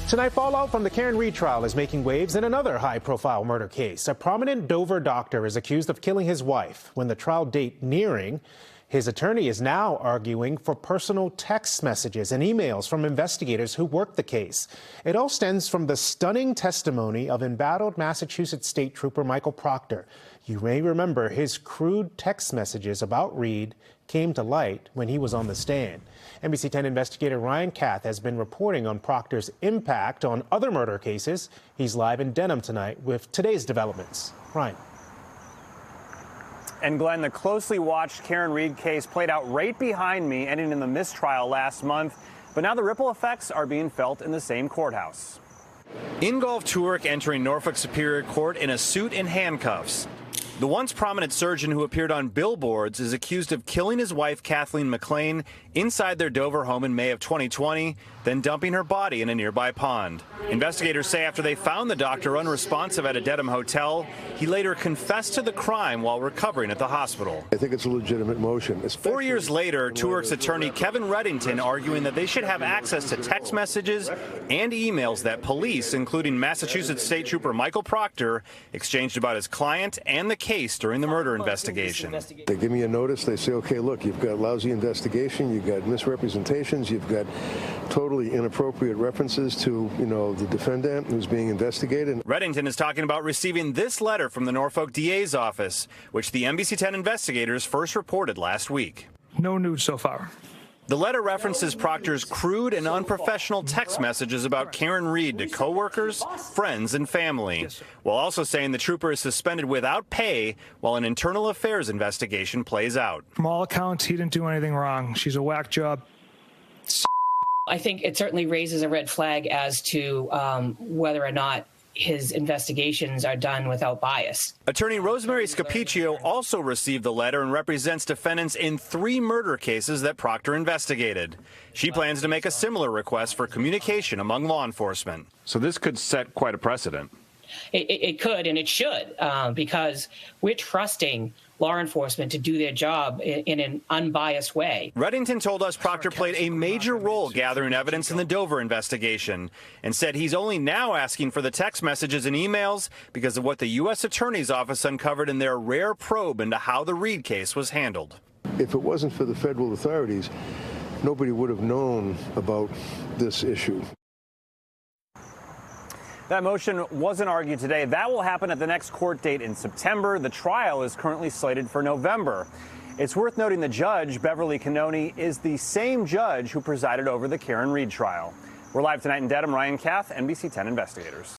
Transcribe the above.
Tonight, fallout from the Karen Read trial is making waves in another high-profile murder case. A prominent Dover doctor is accused of killing his wife. When the trial date nearing, his attorney is now arguing for personal text messages and emails from investigators who worked the case. It all stems from the stunning testimony of embattled Massachusetts State Trooper Michael Proctor. You may remember his crude text messages about Read came to light when he was on the stand. NBC 10 investigator Ryan Kath has been reporting on Proctor's impact on other murder cases. He's live in Denham tonight with today's developments. Ryan. And Glenn, the closely watched Karen Read case played out right behind me, ending in the mistrial last month. But now the ripple effects are being felt in the same courthouse. Ingolf Turk entering Norfolk Superior Court in a suit and handcuffs. The once prominent surgeon who appeared on billboards is accused of killing his wife, Kathleen McLean, inside their Dover home in May of 2020, then dumping her body in a nearby pond. Investigators say after they found the doctor unresponsive at a Dedham hotel, he later confessed to the crime while recovering at the hospital. I think it's a legitimate motion. 4 years later, Turk's attorney Kevin Reddington arguing that they should have access to text messages and emails that police, including Massachusetts State Trooper Michael Proctor, exchanged about his client and the case during the murder investigation. They give me a notice. They say, okay, look, you've got lousy investigation, you've got misrepresentations, you've got totally inappropriate references to, the defendant who's being investigated. Reddington is talking about receiving this letter from the Norfolk DA's office, which the NBC 10 investigators first reported last week. No news so far. The letter references Proctor's crude and unprofessional text messages about Karen Read to coworkers, friends, and family, while also saying the trooper is suspended without pay while an internal affairs investigation plays out. From all accounts, he didn't do anything wrong. She's a whack job. I think it certainly raises a red flag as to whether or not his investigations are done without bias. Attorney Rosemary Scapicchio also received the letter and represents defendants in 3 murder cases that Proctor investigated. She plans to make a similar request for communication among law enforcement. So this could set quite a precedent. It could and it should, because we're trusting law enforcement to do their job in an unbiased way. Reddington told us Proctor played a major role gathering evidence in the Dover investigation and said he's only now asking for the text messages and emails because of what the U.S. Attorney's Office uncovered in their rare probe into how the Read case was handled. If it wasn't for the federal authorities, nobody would have known about this issue. That motion wasn't argued today. That will happen at the next court date in September. The trial is currently slated for November. It's worth noting the judge, Beverly Cannoni, is the same judge who presided over the Karen Read trial. We're live tonight in Dedham. Ryan Kath, NBC 10 Investigators.